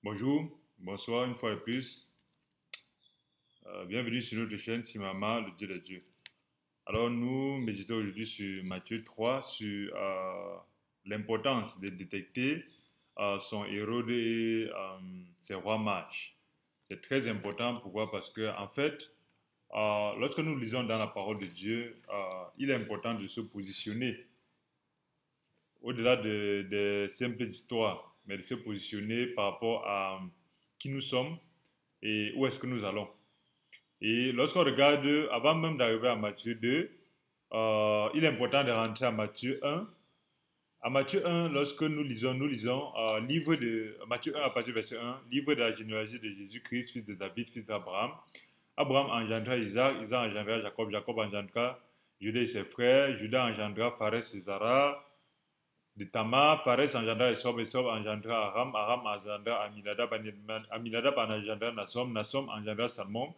Bonjour, bonsoir une fois de plus. Bienvenue sur notre chaîne Simama, le Dieu des dieux. Alors nous méditons aujourd'hui sur Matthieu 3, sur l'importance de détecter son Hérode et ses rois mages. C'est très important, pourquoi? Parce que en fait, lorsque nous lisons dans la parole de Dieu, il est important de se positionner au-delà des simples histoires, mais de se positionner par rapport à qui nous sommes et où est-ce que nous allons. Et lorsqu'on regarde, avant même d'arriver à Matthieu 2, il est important de rentrer à Matthieu 1. À Matthieu 1, lorsque nous lisons livre de Matthieu 1 à partir du verset 1, livre de la généalogie de Jésus-Christ, fils de David, fils d'Abraham. Abraham engendra Isaac, Isaac engendra Jacob, Jacob engendra Judas et ses frères, Judas engendra Phares et Zara, de Tamar, Phares engendra Esob, Esob engendra Aram, Aram engendra Aminadab, Aminadab engendra Nassom, Nassom engendra Salmon,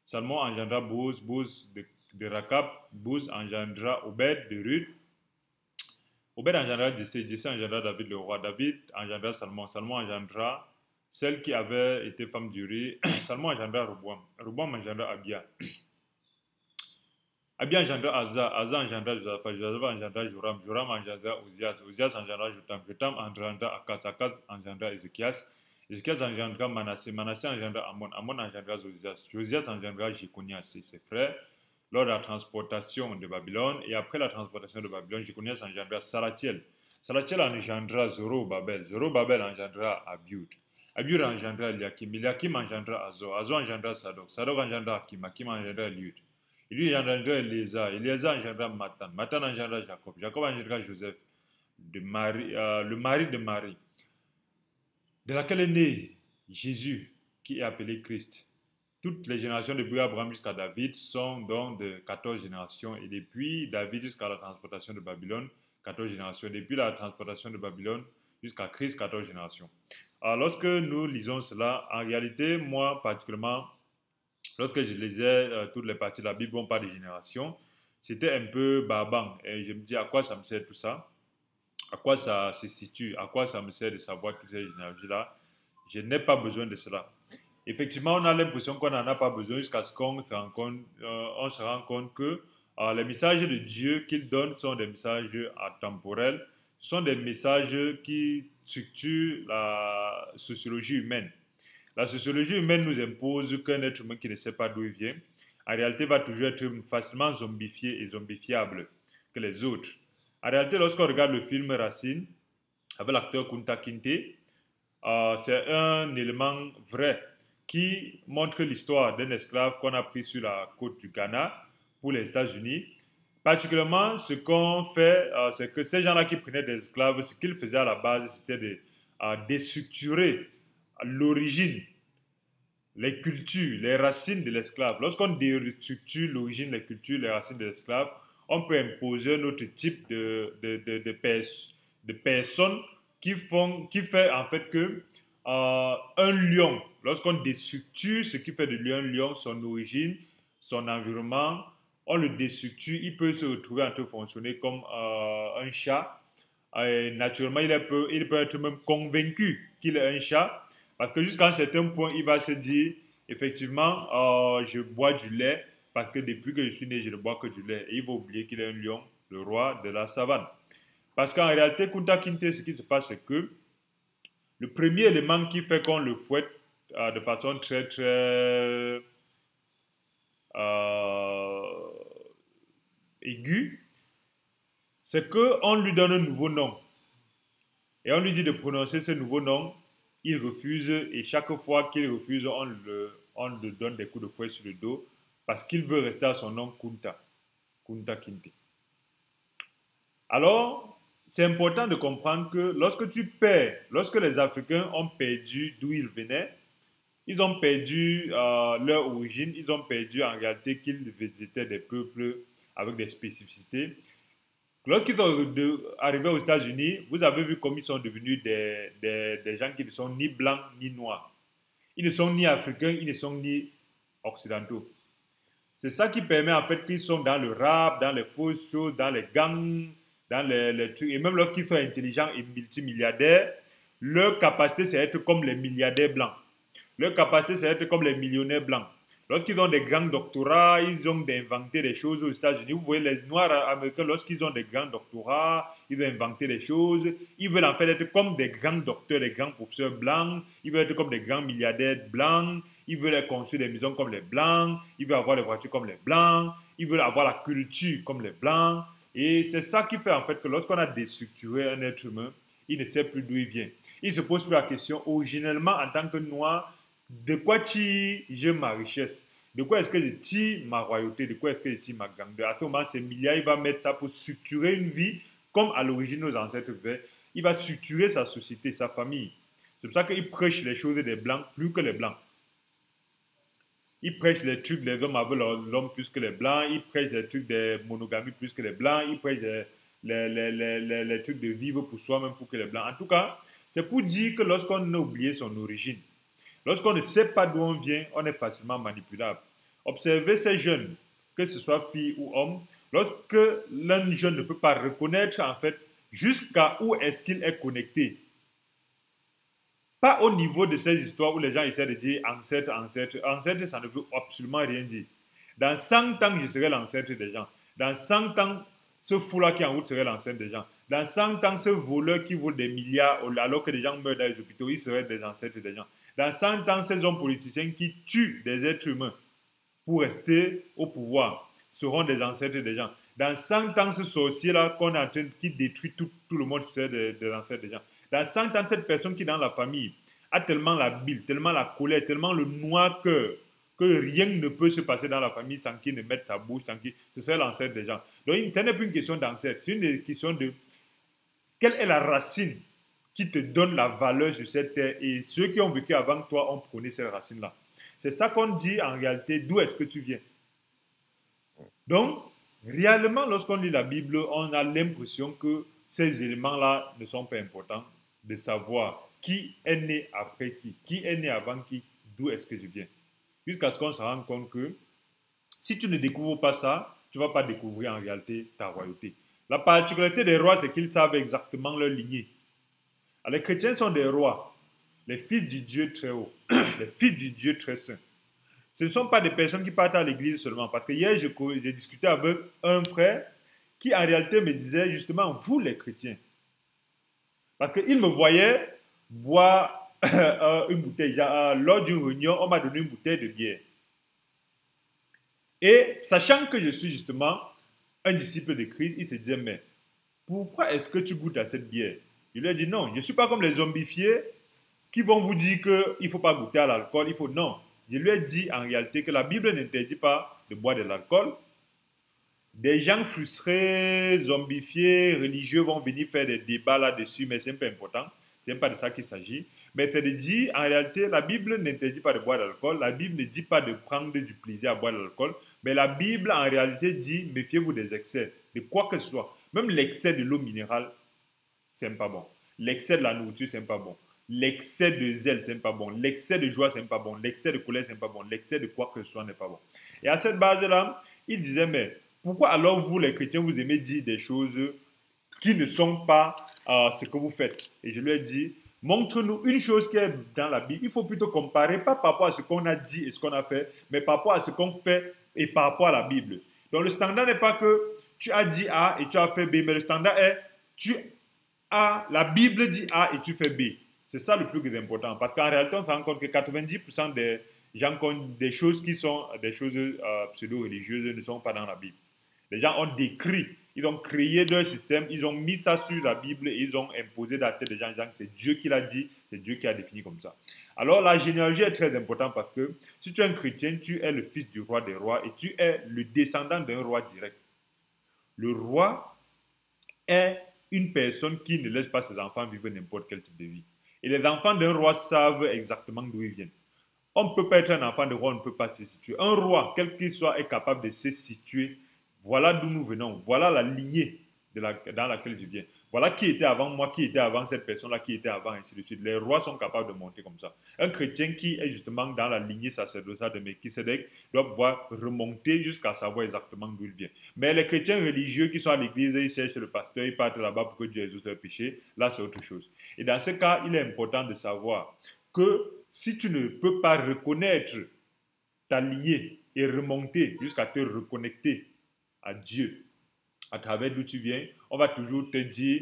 Salmon engendra Bouz, Bouz de Rakab, Bouz engendra Obed de Ruth, Obed engendra Jessé, Jessé engendra David le roi, David engendra Salmon, Salmon engendra celle qui avait été femme d'Uri, Salmon engendra Roboam, Roboam engendra Abia. Abia engendra Asa, Asa engendra Josaphat, Josaphat engendra Joram, Joram engendra Ozias, Ozias engendra Jotam, Jotam engendra Akaz, Akaz engendra Ézéchias, Ézéchias engendra Manassé, Manassé engendra Amon, Amon engendra Josias, Josias engendra Jéconias et ses frères lors de la transportation de Babylone. Et après la transportation de Babylone, Jéconias engendra Salatiel, Salatiel engendra Zorobabel, Zorobabel engendra Abiud, Abiud engendra Eliakim, Eliakim engendra Azo, Azo engendra Sadok, Sadok engendra Akim, Akim engendra Eliud. Lui engendra Eliezer, Eliezer engendra Matan, Matan engendra Jacob, Jacob engendra Joseph, de Marie, le mari de Marie, de laquelle est né Jésus, qui est appelé Christ. Toutes les générations depuis Abraham jusqu'à David sont donc de 14 générations, et depuis David jusqu'à la transportation de Babylone, 14 générations, depuis la transportation de Babylone jusqu'à Christ, 14 générations. Alors lorsque nous lisons cela, en réalité, moi particulièrement, lorsque je lisais toutes les parties de la Bible, on parle de génération, c'était un peu barbant. Et je me dis à quoi ça me sert tout ça? À quoi ça se situe? À quoi ça me sert de savoir toutes ces généalogies-là? Je n'ai pas besoin de cela. Effectivement, on a l'impression qu'on n'en a pas besoin jusqu'à ce qu'on se rend compte que les messages de Dieu qu'il donne sont des messages atemporels. Ce sont des messages qui structurent la sociologie humaine. La sociologie humaine nous impose qu'un être humain qui ne sait pas d'où il vient, en réalité, va toujours être facilement zombifié et zombifiable que les autres. En réalité, lorsqu'on regarde le film Racine, avec l'acteur Kunta Kinte, c'est un élément vrai qui montre l'histoire d'un esclave qu'on a pris sur la côte du Ghana pour les États-Unis. Particulièrement, ce qu'on fait, c'est que ces gens-là qui prenaient des esclaves, ce qu'ils faisaient à la base, c'était de déstructurer l'origine, les cultures, les racines de l'esclave. Lorsqu'on déstructure l'origine, les cultures, les racines de l'esclave, on peut imposer un autre type de personnes qui fait en fait que un lion, lorsqu'on déstructure ce qui fait de lui un lion, son origine, son environnement, on le déstructure, il peut se retrouver en train de fonctionner comme un chat. Naturellement, il peut être même convaincu qu'il est un chat, parce que jusqu'à un certain point, il va se dire, effectivement, je bois du lait, parce que depuis que je suis né, je ne bois que du lait. Et il va oublier qu'il est un lion, le roi de la savane. Parce qu'en réalité, Kunta Kinte, ce qui se passe, c'est que le premier élément qui fait qu'on le fouette de façon très, très aiguë, c'est qu'on lui donne un nouveau nom. Et on lui dit de prononcer ce nouveau nom, il refuse, et chaque fois qu'il refuse, on lui donne des coups de fouet sur le dos, parce qu'il veut rester à son nom Kunta, Kunta Kinte. Alors, c'est important de comprendre que lorsque tu perds, lorsque les Africains ont perdu d'où ils venaient, ils ont perdu leur origine, ils ont perdu en réalité qu'ils étaient des peuples avec des spécificités. Lorsqu'ils sont arrivés aux États-Unis, vous avez vu comme ils sont devenus des gens qui ne sont ni blancs ni noirs. Ils ne sont ni africains, ils ne sont ni occidentaux. C'est ça qui permet en fait qu'ils sont dans le rap, dans les fausses choses, dans les gangs, dans les trucs. Et même lorsqu'ils sont intelligents et multimilliardaires, leur capacité, c'est être comme les milliardaires blancs. Leur capacité, c'est être comme les millionnaires blancs. Lorsqu'ils ont des grands doctorats, ils ont inventé des choses aux États-Unis. Vous voyez, les Noirs américains, lorsqu'ils ont des grands doctorats, ils ont inventé des choses. Ils veulent en fait être comme des grands docteurs, des grands professeurs blancs. Ils veulent être comme des grands milliardaires blancs. Ils veulent construire des maisons comme les blancs. Ils veulent avoir des voitures comme les blancs. Ils veulent avoir la culture comme les blancs. Et c'est ça qui fait en fait que lorsqu'on a déstructuré un être humain, il ne sait plus d'où il vient. Il se pose plus la question, originellement, en tant que noir, de quoi j'ai ma richesse? De quoi est-ce que je tire ma royauté? De quoi est-ce que je tire ma grandeur? À ce moment, ces milliards, il va mettre ça pour structurer une vie comme à l'origine nos ancêtres faisaient. Il va structurer sa société, sa famille. C'est pour ça qu'il prêche les choses des blancs plus que les blancs. Il prêche les trucs des hommes avec l'homme plus que les blancs. Il prêche les trucs des monogamies plus que les blancs. Il prêche les trucs de vivre pour soi-même plus que les blancs. En tout cas, c'est pour dire que lorsqu'on a oublié son origine, lorsqu'on ne sait pas d'où on vient, on est facilement manipulable. Observez ces jeunes, que ce soit filles ou hommes, lorsque l'un jeune ne peut pas reconnaître en fait jusqu'à où est-ce qu'il est connecté. Pas au niveau de ces histoires où les gens essaient de dire ancêtre, ancêtre. Ancêtre, ça ne veut absolument rien dire. Dans 100 ans, je serai l'ancêtre des gens. Dans 100 ans, ce fou-là qui est en route serait l'ancêtre des gens. Dans 100 ans, ce voleur qui vole des milliards alors que les gens meurent dans les hôpitaux, il serait des ancêtres des gens. Dans 100 ans, ces hommes politiciens qui tuent des êtres humains pour rester au pouvoir seront des ancêtres des gens. Dans 100 ans, ce sorcier-là qu'on est en train qui détruit tout le monde serait des ancêtres des gens. Dans 100 ans, cette personne qui dans la famille a tellement la bile, tellement la colère, tellement le noir cœur que rien ne peut se passer dans la famille sans qu'il ne mette sa bouche, sans qu'il... Ce serait l'ancêtre des gens. Donc, ce n'est plus une question d'ancêtre, c'est une question de quelle est la racine qui te donne la valeur sur cette terre et ceux qui ont vécu avant toi ont prôné cette racine-là. C'est ça qu'on dit en réalité, d'où est-ce que tu viens. Donc, réellement, lorsqu'on lit la Bible, on a l'impression que ces éléments-là ne sont pas importants, de savoir qui est né après qui est né avant qui, d'où est-ce que je viens. Jusqu'à ce qu'on se rende compte que si tu ne découvres pas ça, tu ne vas pas découvrir en réalité ta royauté. La particularité des rois, c'est qu'ils savent exactement leur lignée. Les chrétiens sont des rois, les fils du Dieu très haut, les fils du Dieu très saint. Ce ne sont pas des personnes qui partent à l'église seulement. Parce que hier, j'ai discuté avec un frère qui en réalité me disait justement, vous les chrétiens. Parce qu'il me voyait boire une bouteille. Lors d'une réunion, on m'a donné une bouteille de bière. Et sachant que je suis justement un disciple de Christ, il se disait, mais pourquoi est-ce que tu goûtes à cette bière? Je lui ai dit, non, je ne suis pas comme les zombifiés qui vont vous dire qu'il ne faut pas goûter à l'alcool. Non. Je lui ai dit en réalité que la Bible n'interdit pas de boire de l'alcool. Des gens frustrés, zombifiés, religieux vont venir faire des débats là-dessus, mais ce n'est pas important. Ce n'est pas de ça qu'il s'agit. Mais c'est de dire, en réalité, la Bible n'interdit pas de boire de l'alcool. La Bible ne dit pas de prendre du plaisir à boire de l'alcool. Mais la Bible, en réalité, dit, méfiez-vous des excès, de quoi que ce soit. Même l'excès de l'eau minérale, c'est pas bon. L'excès de la nourriture, c'est pas bon. L'excès de zèle, c'est pas bon. L'excès de joie, c'est pas bon. L'excès de colère, c'est pas bon. L'excès de quoi que ce soit n'est pas bon. Et à cette base-là, il disait, mais pourquoi alors vous, les chrétiens, vous aimez dire des choses qui ne sont pas ce que vous faites? Et je lui ai dit, montre-nous une chose qui est dans la Bible. Il faut plutôt comparer, pas par rapport à ce qu'on a dit et ce qu'on a fait, mais par rapport à ce qu'on fait et par rapport à la Bible. Donc le standard n'est pas que tu as dit A et tu as fait B, mais le standard est la Bible dit A et tu fais B. C'est ça le plus important. Parce qu'en réalité, on se rend compte que 90% des gens qui ont des choses qui sont des choses pseudo-religieuses ne sont pas dans la Bible. Les gens ont décrit, ils ont créé leur système, ils ont mis ça sur la Bible et ils ont imposé dans la tête des gens disant que c'est Dieu qui l'a dit, c'est Dieu qui a défini comme ça. Alors la généalogie est très importante parce que si tu es un chrétien, tu es le fils du roi des rois et tu es le descendant d'un roi direct. Le roi est une personne qui ne laisse pas ses enfants vivre n'importe quel type de vie. Et les enfants d'un roi savent exactement d'où ils viennent. On ne peut pas être un enfant de roi, on ne peut pas se situer. Un roi, quel qu'il soit, est capable de se situer. Voilà d'où nous venons. Voilà la lignée dans laquelle je viens. Voilà qui était avant moi, qui était avant cette personne-là, qui était avant, ainsi de suite. Les rois sont capables de monter comme ça. Un chrétien qui est justement dans la lignée sacerdotale de Melchisedec doit pouvoir remonter jusqu'à savoir exactement d'où il vient. Mais les chrétiens religieux qui sont à l'église, ils cherchent le pasteur, ils partent là-bas pour que Dieu résout leurs péchés. Là, c'est autre chose. Et dans ce cas, il est important de savoir que si tu ne peux pas reconnaître ta lignée et remonter jusqu'à te reconnecter à Dieu à travers d'où tu viens, on va toujours te dire,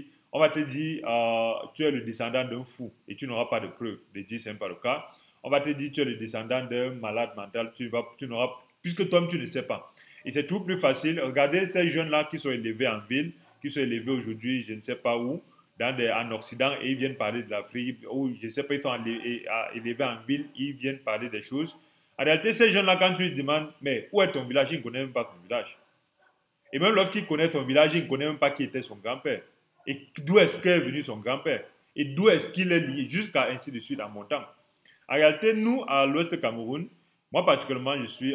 tu es le descendant d'un fou et tu n'auras pas de preuve de dire ce n'est pas le cas. On va te dire tu es le descendant d'un malade mental, tu n'auras, puisque toi tu ne sais pas. Et c'est tout plus facile. Regardez ces jeunes-là qui sont élevés en ville, qui sont élevés aujourd'hui, je ne sais pas où, en Occident, et ils viennent parler de l'Afrique, ou je ne sais pas, ils sont élevés en ville, ils viennent parler des choses. En réalité, ces jeunes-là, quand tu lui demandes, mais où est ton village, ils ne connaissent même pas ton village. Et même lorsqu'il connaît son village, il ne connaît même pas qui était son grand-père. Et d'où est-ce qu'est venu son grand-père. Et d'où est-ce qu'il est lié, jusqu'à ainsi de suite en montant. En réalité, nous, à l'ouest du Cameroun, moi particulièrement, je suis...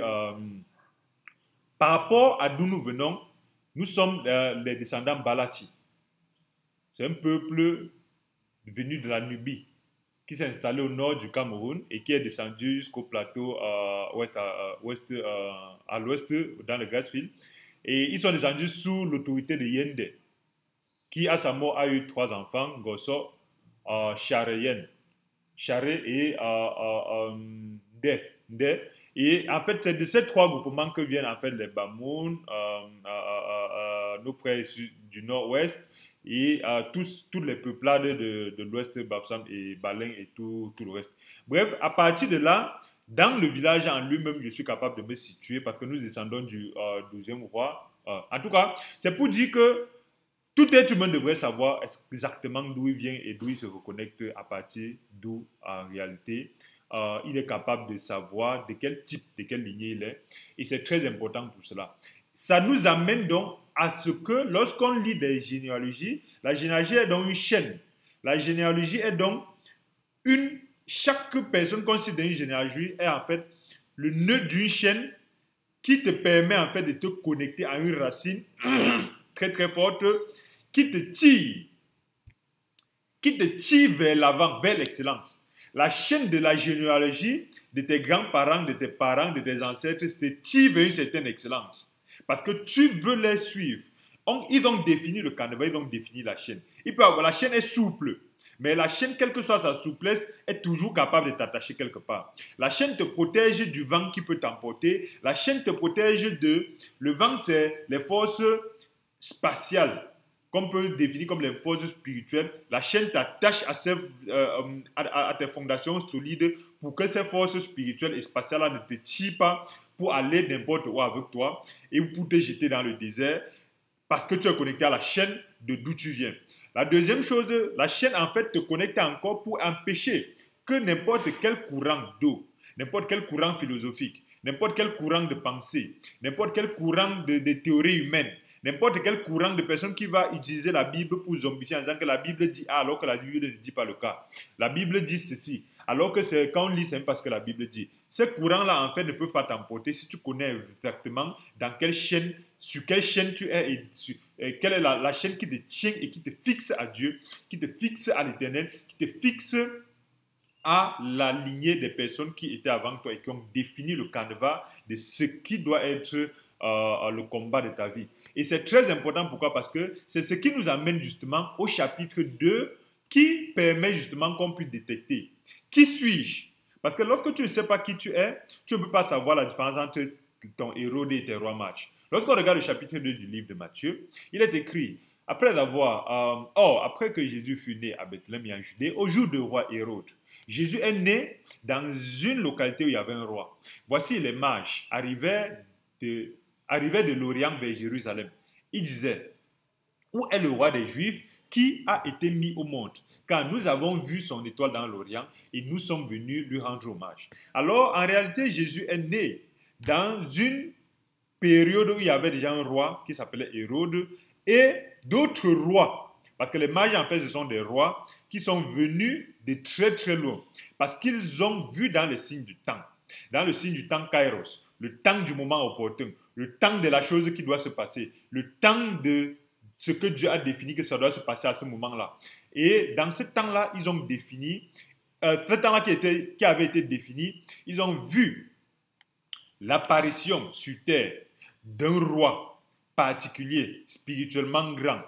par rapport à d'où nous venons, nous sommes les descendants Balati. C'est un peuple venu de la Nubie qui s'est installé au nord du Cameroun et qui est descendu jusqu'au plateau à l'ouest, dans le Gasfield. Et ils sont descendus sous l'autorité de Yende, qui à sa mort a eu 3 enfants, Gosso, Chareyen, Charé et Ndé. Et en fait, c'est de ces 3 groupements que viennent en fait les Bamoun, nos frères du nord-ouest, et toutes les peuplades de l'ouest, Bafsam et Balin et tout le reste. Bref, à partir de là, dans le village en lui-même, je suis capable de me situer parce que nous descendons du 12e roi. En tout cas, c'est pour dire que tout être humain devrait savoir exactement d'où il vient et d'où il se reconnecte à partir d'où, en réalité, il est capable de savoir de quel type, de quelle lignée il est. Et c'est très important pour cela. Ça nous amène donc à ce que lorsqu'on lit des généalogies, la généalogie est donc une chaîne. La généalogie est donc chaque personne considérée une généalogie est en fait le nœud d'une chaîne qui te permet en fait de te connecter à une racine très très forte qui te tire vers l'avant, vers l'excellence. La chaîne de la généalogie de tes grands-parents, de tes parents, de tes ancêtres te tire vers une certaine excellence. Parce que tu veux les suivre. Ils ont défini le canevas, ils ont défini la chaîne. La chaîne est souple. Mais la chaîne, quelle que soit sa souplesse, est toujours capable de t'attacher quelque part. La chaîne te protège du vent qui peut t'emporter. La chaîne te protège de... Le vent, c'est les forces spatiales, qu'on peut définir comme les forces spirituelles. La chaîne t'attache à tes fondations solides pour que ces forces spirituelles et spatiales-là ne te tirent pas pour aller n'importe où avec toi et pour te jeter dans le désert parce que tu es connecté à la chaîne de d'où tu viens. La deuxième chose, la chaîne en fait te connecte encore pour empêcher que n'importe quel courant d'eau, n'importe quel courant philosophique, n'importe quel courant de pensée, n'importe quel courant de théorie humaine, n'importe quel courant de personne qui va utiliser la Bible pour zombifier en disant que la Bible dit A alors que la Bible ne dit pas le cas. La Bible dit ceci, alors que c'est quand on lit, c'est parce que la Bible dit. Ces courants-là, en fait, ne peuvent pas t'emporter si tu connais exactement dans quelle chaîne, sur quelle chaîne tu es et quelle est la chaîne qui te tient et qui te fixe à Dieu, qui te fixe à l'Éternel, qui te fixe à la lignée des personnes qui étaient avant toi et qui ont défini le canevas de ce qui doit être le combat de ta vie. Et c'est très important, pourquoi? Parce que c'est ce qui nous amène justement au chapitre 2 qui permet justement qu'on puisse détecter qui suis-je. Parce que lorsque tu ne sais pas qui tu es, tu ne peux pas savoir la différence entre ton Hérode et tes rois mages. Lorsqu'on regarde le chapitre 2 du livre de Matthieu, il est écrit, après que Jésus fut né à Bethléem et en Judée, au jour du roi Hérode, Jésus est né dans une localité où il y avait un roi. Voici les mages arrivaient de l'Orient vers Jérusalem. Ils disaient, où est le roi des Juifs qui a été mis au monde? Car nous avons vu son étoile dans l'Orient et nous sommes venus lui rendre hommage. Alors, en réalité, Jésus est né dans une période où il y avait déjà un roi qui s'appelait Hérode et d'autres rois. Parce que les mages, en fait, ce sont des rois qui sont venus de très très loin. Parce qu'ils ont vu dans les signes du temps. Dans le signe du temps Kairos, le temps du moment opportun, le temps de la chose qui doit se passer, le temps de ce que Dieu a défini que ça doit se passer à ce moment-là. Et dans ce temps-là, ils ont défini, ce temps-là qui avait été défini, ils ont vu l'apparition sur terre d'un roi particulier, spirituellement grand,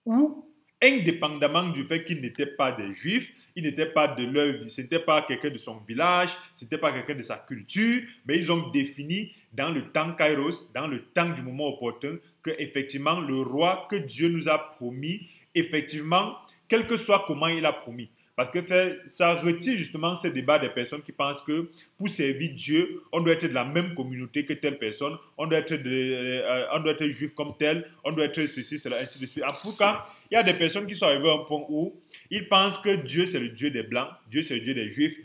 ou indépendamment du fait qu'ils n'étaient pas des juifs, ils n'étaient pas de leur vie, ce n'était pas quelqu'un de son village, ce n'était pas quelqu'un de sa culture, mais ils ont défini dans le temps Kairos, dans le temps du moment opportun, que effectivement le roi que Dieu nous a promis, effectivement, quel que soit comment il a promis. Parce que ça retire justement ce débat des personnes qui pensent que pour servir Dieu, on doit être de la même communauté que telle personne, on doit être juif comme tel, on doit être ceci, cela, ainsi de suite. En tout cas, il y a des personnes qui sont arrivées à un point où ils pensent que Dieu c'est le Dieu des Blancs, Dieu c'est le Dieu des Juifs.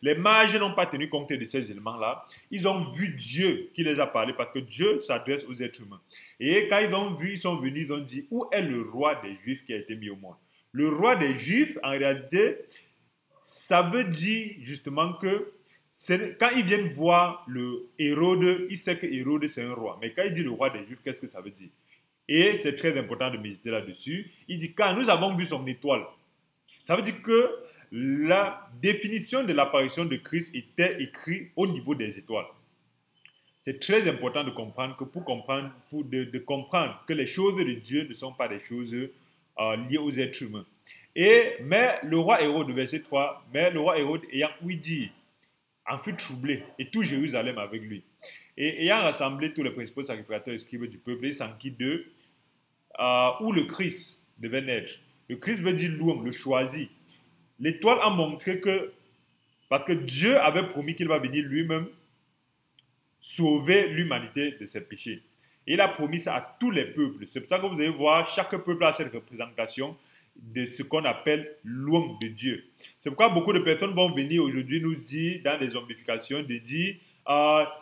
Les mages n'ont pas tenu compte de ces éléments-là. Ils ont vu Dieu qui les a parlé parce que Dieu s'adresse aux êtres humains. Et quand ils ont vu, ils sont venus, ils ont dit, où est le roi des Juifs qui a été mis au monde? Le roi des Juifs, en réalité, ça veut dire justement que quand ils viennent voir le Hérode, ils savent que Hérode c'est un roi. Mais quand il dit le roi des Juifs, qu'est-ce que ça veut dire? Et c'est très important de méditer là-dessus. Il dit, quand nous avons vu son étoile, ça veut dire que la définition de l'apparition de Christ était écrite au niveau des étoiles. C'est très important de comprendre que de comprendre que les choses de Dieu ne sont pas des choses liées aux êtres humains. Mais le roi Hérode, verset 3, mais le roi Hérode ayant ouï dire, en fut troublé, et tout Jérusalem avec lui. Et ayant rassemblé tous les principaux sacrificateurs et scribes du peuple, il s'enquit d'eux, où le Christ devait naître. Le Christ veut dire l'homme, le choisi. L'étoile a montré que, parce que Dieu avait promis qu'il va venir lui-même sauver l'humanité de ses péchés. Et il a promis ça à tous les peuples. C'est pour ça que vous allez voir, chaque peuple a cette représentation de ce qu'on appelle l'homme de Dieu. C'est pourquoi beaucoup de personnes vont venir aujourd'hui nous dire, dans des omnifications, de dire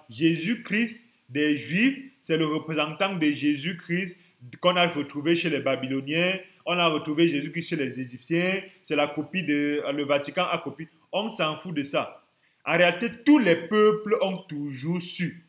Jésus-Christ des Juifs, c'est le représentant de Jésus-Christ qu'on a retrouvé chez les Babyloniens, on a retrouvé Jésus-Christ chez les Égyptiens, c'est la copie le Vatican a copié. On s'en fout de ça. En réalité, tous les peuples ont toujours su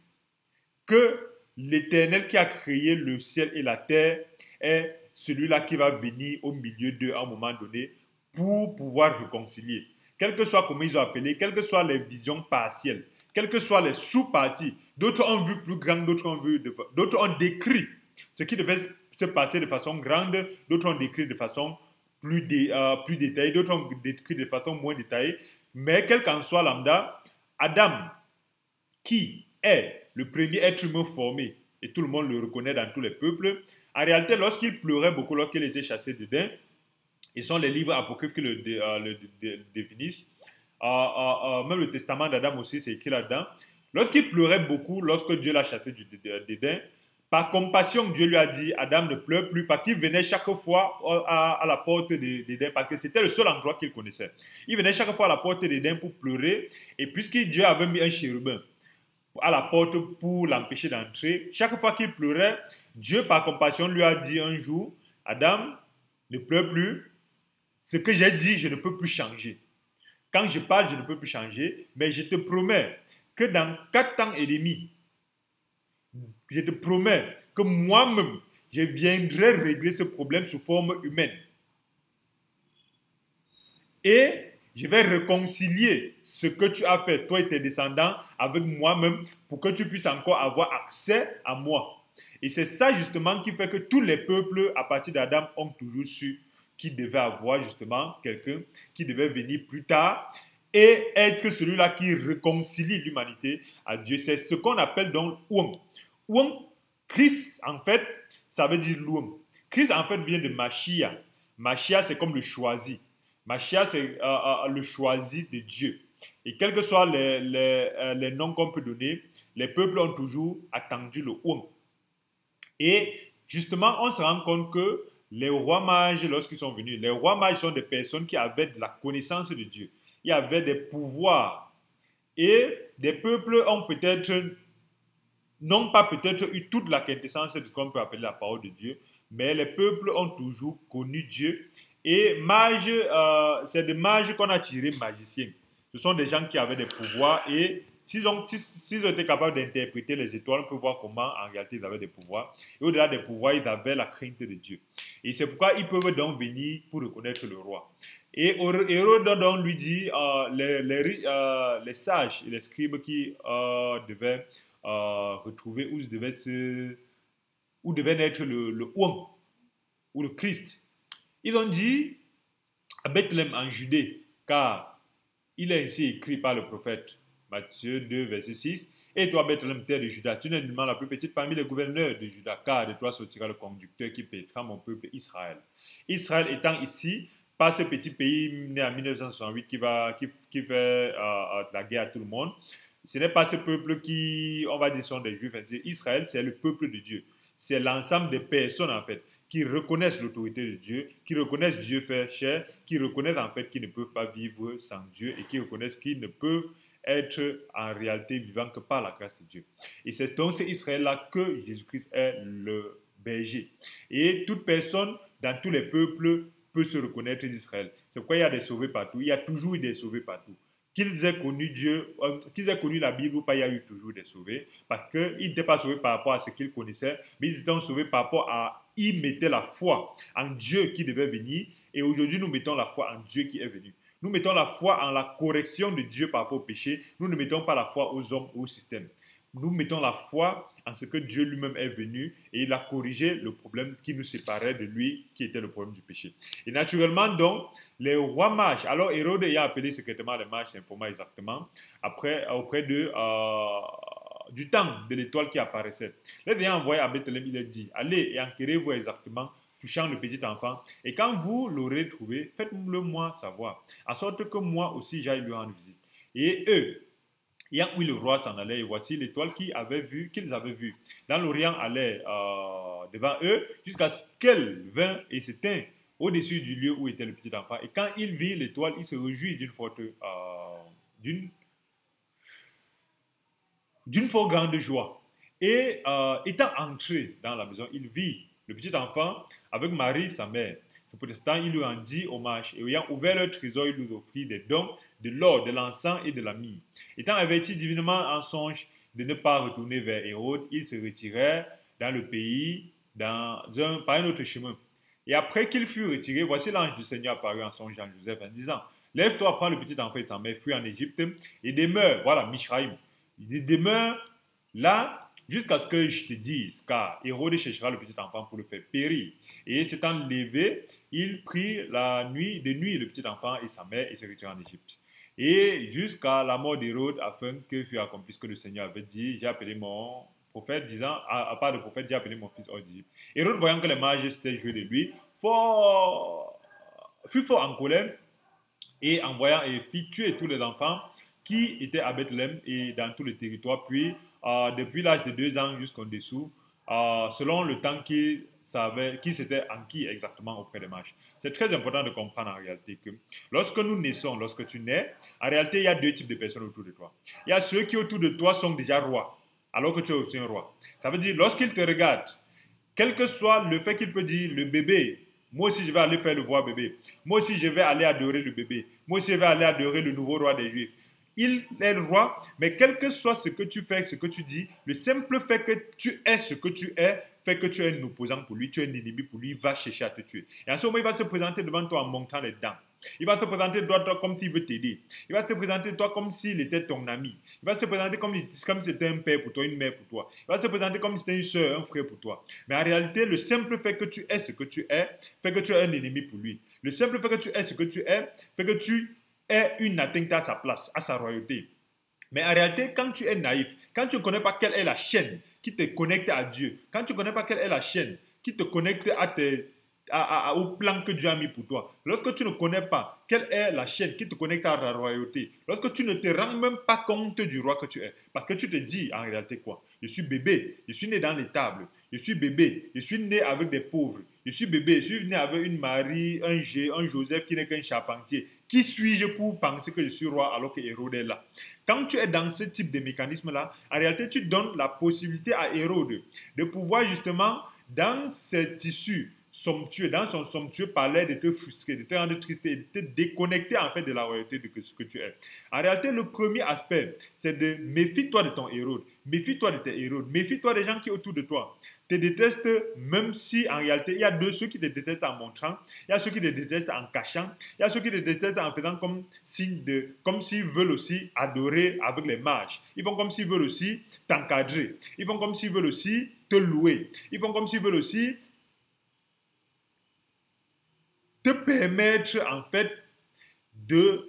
que l'Éternel qui a créé le ciel et la terre est celui-là qui va venir au milieu d'eux à un moment donné pour pouvoir réconcilier. Quel que soit comment ils ont appelé, quelles que soient les visions partielles, quelles que soient les sous-parties, d'autres ont vu plus grand, d'autres ont décrit ce qui devait se passer de façon grande, d'autres ont décrit de façon plus détaillée, d'autres ont décrit de façon moins détaillée. Mais quel qu'en soit lambda, Adam, qui est le premier être humain formé, et tout le monde le reconnaît dans tous les peuples, en réalité, lorsqu'il pleurait beaucoup, lorsqu'il était chassé d'Éden, et sont les livres apocryphes qui le définissent, même le testament d'Adam aussi, c'est écrit là-dedans, lorsqu'il pleurait beaucoup, lorsque Dieu l'a chassé d'Éden, par compassion, Dieu lui a dit, Adam ne pleure plus, parce qu'il venait chaque fois à la porte d'Éden, parce que c'était le seul endroit qu'il connaissait. Il venait chaque fois à la porte d'Éden pour pleurer, et puisque Dieu avait mis un chérubin à la porte pour l'empêcher d'entrer, chaque fois qu'il pleurait, Dieu par compassion lui a dit un jour, Adam, ne pleure plus, ce que j'ai dit, je ne peux plus changer. Quand je parle, je ne peux plus changer, mais je te promets que dans 4 ans et demi, je te promets que moi-même, je viendrai régler ce problème sous forme humaine. Et je vais réconcilier ce que tu as fait, toi et tes descendants, avec moi-même, pour que tu puisses encore avoir accès à moi. Et c'est ça justement qui fait que tous les peuples, à partir d'Adam, ont toujours su qu'il devait avoir justement quelqu'un qui devait venir plus tard et être celui-là qui réconcilie l'humanité à Dieu. C'est ce qu'on appelle donc Ouam. Ouam, Christ, en fait, ça veut dire l'Ouam. Christ, en fait, vient de Machia. Machia, c'est comme le choisi. Machia, c'est le choisi de Dieu. Et quels que soient les noms qu'on peut donner, les peuples ont toujours attendu le Ouam. Et justement, on se rend compte que les rois mages, lorsqu'ils sont venus, les rois mages sont des personnes qui avaient de la connaissance de Dieu. Il y avait des pouvoirs. Et des peuples ont peut-être, n'ont pas peut-être eu toute la quintessence de ce qu'on peut appeler la parole de Dieu, mais les peuples ont toujours connu Dieu. Et mages, c'est des mages qu'on a tirés magiciens. Ce sont des gens qui avaient des pouvoirs et s'ils ont été capables d'interpréter les étoiles, on peut voir comment en réalité ils avaient des pouvoirs. Et au-delà des pouvoirs, ils avaient la crainte de Dieu. Et c'est pourquoi ils peuvent donc venir pour reconnaître le roi. Et Hérode donc lui dit, les sages et les scribes qui devaient retrouver où devait naître le ouan ou le Christ. Ils ont dit à Bethléem en Judée, car il est ainsi écrit par le prophète Matthieu 2, verset 6. Et toi, Bethléem, terre de Juda, tu n'es nullement la plus petite parmi les gouverneurs de Juda, car de toi sortira le conducteur qui pénétrera mon peuple Israël. Israël étant ici, pas ce petit pays né en 1968 qui fait la guerre à tout le monde. Ce n'est pas ce peuple qui, on va dire, sont des Juifs. Israël, c'est le peuple de Dieu. C'est l'ensemble des personnes, en fait, qui reconnaissent l'autorité de Dieu, qui reconnaissent Dieu fait chair, qui reconnaissent, en fait, qu'ils ne peuvent pas vivre sans Dieu et qui reconnaissent qu'ils ne peuvent être en réalité vivants que par la grâce de Dieu. Et c'est donc c'est Israël-là que Jésus-Christ est le berger. Et toute personne, dans tous les peuples, peut se reconnaître d'Israël. C'est pourquoi il y a des sauvés partout. Il y a toujours eu des sauvés partout. Qu'ils aient connu Dieu, qu'ils aient connu la Bible ou pas, il y a eu toujours des sauvés. Parce qu'ils n'étaient pas sauvés par rapport à ce qu'ils connaissaient, mais ils étaient sauvés par rapport à... Ils mettaient la foi en Dieu qui devait venir. Et aujourd'hui, nous mettons la foi en Dieu qui est venu. Nous mettons la foi en la correction de Dieu par rapport au péché. Nous ne mettons pas la foi aux hommes ou au système. Nous mettons la foi en ce que Dieu lui-même est venu et il a corrigé le problème qui nous séparait de lui, qui était le problème du péché. Et naturellement, donc, les rois mages, alors Hérode a appelé secrètement les mages, s'informa exactement, auprès du temps de l'étoile qui apparaissait. Les ayant envoyé à Bethléem, il a dit, allez et enquérez-vous exactement, touchant le petit enfant, et quand vous l'aurez trouvé, faites-le moi savoir, en sorte que moi aussi j'aille lui rendre visite. Et eux, ayant où le roi s'en allait, et voici l'étoile qu'ils avaient vue dans l'Orient allait devant eux, jusqu'à ce qu'elle vint et s'éteint au-dessus du lieu où était le petit enfant. Et quand il vit l'étoile, il se réjouit d'une fort grande joie. Et étant entré dans la maison, il vit le petit enfant avec Marie, sa mère. Ce protestant, il lui rendit hommage et ayant ouvert leur trésor, il lui offrit des dons, de l'or, de l'encens et de la myrrhe. Étant averti divinement en songe de ne pas retourner vers Hérode, il se retirait dans le pays par un autre chemin. Et après qu'il fut retiré, voici l'ange du Seigneur apparut en songe à Joseph en disant, lève-toi, prends le petit enfant et sa mère, fuis en Égypte et demeure, voilà, Mishraïm, il demeure là jusqu'à ce que je te dise, car Hérode cherchera le petit enfant pour le faire périr. Et s'étant levé, il prit de nuit le petit enfant et sa mère et se retira en Égypte. Et jusqu'à la mort d'Hérode, afin que fût accompli ce que le Seigneur avait dit, j'ai appelé mon prophète, disant, à part de prophète, j'ai appelé mon fils hors d'Égypte. Hérode, voyant que les mages s'étaient joués de lui, fut fort en colère et envoyant et fit tuer tous les enfants qui étaient à Bethléem et dans tout le territoire, puis depuis l'âge de 2 ans jusqu'en dessous, selon le temps qu'il s'était enquis exactement auprès des mages. C'est très important de comprendre en réalité que lorsque nous naissons, lorsque tu nais, en réalité, il y a 2 types de personnes autour de toi. Il y a ceux qui autour de toi sont déjà rois, alors que tu es aussi un roi. Ça veut dire, lorsqu'ils te regardent, quel que soit le fait qu'il peut dire, le bébé, moi aussi je vais aller faire le roi bébé, moi aussi je vais aller adorer le bébé, moi aussi je vais aller adorer le nouveau roi des Juifs. Il est le roi, mais quel que soit ce que tu fais, ce que tu dis, le simple fait que tu es ce que tu es, fait que tu es un opposant pour lui, tu es un ennemi pour lui, il va chercher à te tuer. Et en ce moment, il va se présenter devant toi en montant les dents. Il va te présenter devant toi comme s'il veut t'aider. Il va te présenter toi comme s'il était ton ami. Il va se présenter comme si c'était un père pour toi, une mère pour toi. Il va se présenter comme si c'était une soeur, un frère pour toi. Mais en réalité, le simple fait que tu es ce que tu es, fait que tu es un ennemi pour lui. Le simple fait que tu es ce que tu es, fait que tu est une atteinte à sa place, à sa royauté. Mais en réalité, quand tu es naïf, quand tu ne connais pas quelle est la chaîne qui te connecte à Dieu, quand tu ne connais pas quelle est la chaîne qui te connecte au plan que Dieu a mis pour toi, lorsque tu ne connais pas quelle est la chaîne qui te connecte à la royauté, lorsque tu ne te rends même pas compte du roi que tu es, parce que tu te dis en réalité quoi? Je suis bébé, je suis né dans l'étable, je suis bébé, je suis né avec des pauvres, je suis bébé, je suis né avec une Marie, un Joseph qui n'est qu'un charpentier. Qui suis-je pour penser que je suis roi alors que Hérode est là? Quand tu es dans ce type de mécanisme-là, en réalité, tu donnes la possibilité à Hérode de pouvoir justement, dans ses tissus, somptueux, dans son somptueux palais, de te frustrer, de te rendre triste et de te déconnecter en fait de la royauté de ce que tu es. En réalité, le premier aspect, c'est de méfie-toi de ton Hérode, méfie-toi de tes Hérodes, méfie-toi des gens qui sont autour de toi te détestent, même si en réalité, il y a ceux qui te détestent en montrant, il y a ceux qui te détestent en cachant, il y a ceux qui te détestent en faisant comme signe comme s'ils veulent aussi adorer avec les mages. Ils font comme s'ils veulent aussi t'encadrer. Ils font comme s'ils veulent aussi te louer. Ils font comme s'ils veulent aussi te permettre en fait de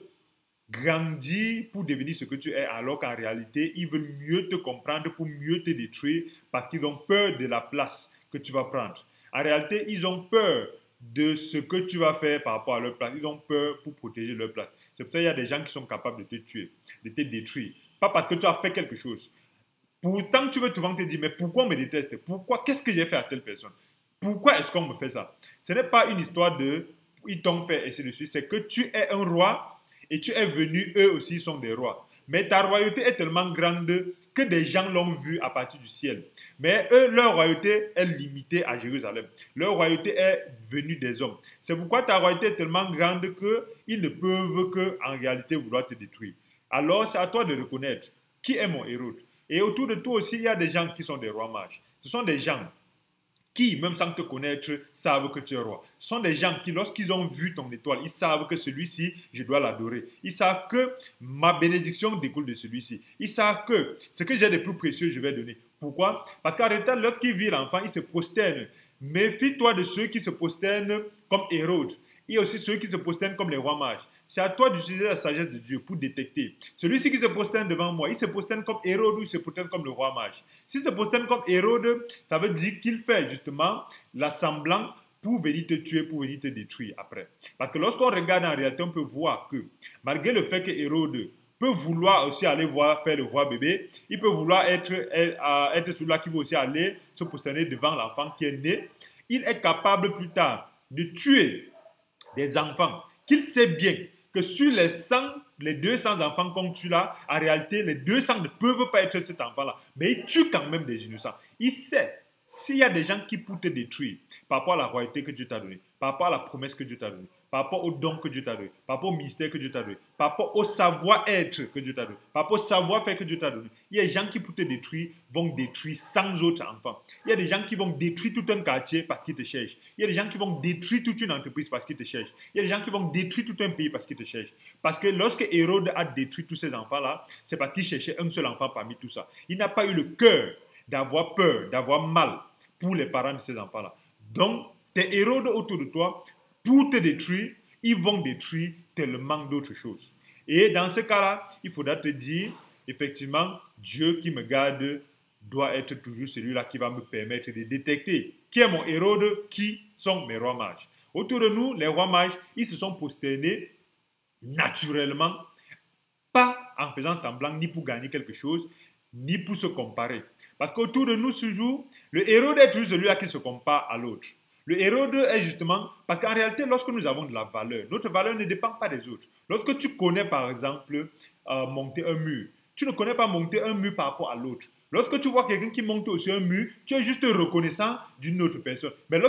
grandir pour devenir ce que tu es, alors qu'en réalité, ils veulent mieux te comprendre pour mieux te détruire parce qu'ils ont peur de la place que tu vas prendre. En réalité, ils ont peur de ce que tu vas faire par rapport à leur place. Ils ont peur pour protéger leur place. C'est pour ça qu'il y a des gens qui sont capables de te tuer, de te détruire. Pas parce que tu as fait quelque chose. Pourtant, tu veux souvent te dire, mais pourquoi on me déteste? Pourquoi? Qu'est-ce que j'ai fait à telle personne? Pourquoi est-ce qu'on me fait ça? Ce n'est pas une histoire de ils t'ont fait et ainsi de suite. C'est que tu es un roi et tu es venu, eux aussi sont des rois. Mais ta royauté est tellement grande que des gens l'ont vu à partir du ciel. Mais eux, leur royauté est limitée à Jérusalem. Leur royauté est venue des hommes. C'est pourquoi ta royauté est tellement grande qu'ils ne peuvent qu'en réalité vouloir te détruire. Alors, c'est à toi de reconnaître qui est mon Hérode. Et autour de toi aussi, il y a des gens qui sont des rois mages. Ce sont des gens qui, même sans te connaître, savent que tu es roi. Ce sont des gens qui, lorsqu'ils ont vu ton étoile, ils savent que celui-ci, je dois l'adorer. Ils savent que ma bénédiction découle de celui-ci. Ils savent que ce que j'ai de plus précieux, je vais donner. Pourquoi? Parce qu'en réalité, lorsqu'il vit l'enfant, il se prosterne. Méfie-toi de ceux qui se prosternent comme Hérode. Il y a aussi ceux qui se prosternent comme les rois mages. C'est à toi d'utiliser la sagesse de Dieu pour détecter. Celui-ci qui se prosterne devant moi, il se prosterne comme Hérode ou il se prosterne comme le roi mage. S'il se prosterne comme Hérode, ça veut dire qu'il fait justement l'assemblant pour venir te tuer, pour venir te détruire après. Parce que lorsqu'on regarde en réalité, on peut voir que malgré le fait que Hérode peut vouloir aussi aller faire le roi bébé, il peut vouloir être celui-là qui veut aussi aller se prosterner devant l'enfant qui est né, il est capable plus tard de tuer des enfants qu'il sait bien que sur les 200 enfants qu'on tue là, en réalité, les 200 ne peuvent pas être cet enfant-là. Mais il tue quand même des innocents. Il sait, s'il y a des gens qui peuvent te détruire par rapport à la royauté que Dieu t'a donnée, par rapport à la promesse que Dieu t'a donnée, par rapport au don que Dieu t'a donné, par rapport au ministère que Dieu t'a donné, par rapport au savoir-être que Dieu t'a donné, par rapport au savoir-faire que Dieu t'a donné. Il y a des gens qui pour te détruire vont détruire 100 autres enfants. Il y a des gens qui vont détruire tout un quartier parce qu'ils te cherchent. Il y a des gens qui vont détruire toute une entreprise parce qu'ils te cherchent. Il y a des gens qui vont détruire tout un pays parce qu'ils te cherchent. Parce que lorsque Hérode a détruit tous ces enfants-là, c'est parce qu'il cherchait un seul enfant parmi tout ça. Il n'a pas eu le cœur d'avoir peur, d'avoir mal pour les parents de ces enfants-là. Donc, tes Hérodes autour de toi, pour te détruire, ils vont détruire tellement d'autres choses. Et dans ce cas-là, il faudra te dire, effectivement, Dieu qui me garde doit être toujours celui-là qui va me permettre de détecter qui est mon Hérode, qui sont mes rois mages. Autour de nous, les rois mages, ils se sont prosternés naturellement, pas en faisant semblant ni pour gagner quelque chose, ni pour se comparer. Parce qu'autour de nous, toujours, le Hérode est toujours celui-là qui se compare à l'autre. Le Hérode est justement, parce qu'en réalité, lorsque nous avons de la valeur, notre valeur ne dépend pas des autres. Lorsque tu connais, par exemple, monter un mur, tu ne connais pas monter un mur par rapport à l'autre. Lorsque tu vois quelqu'un qui monte aussi un mur, tu es juste reconnaissant d'une autre personne. Mais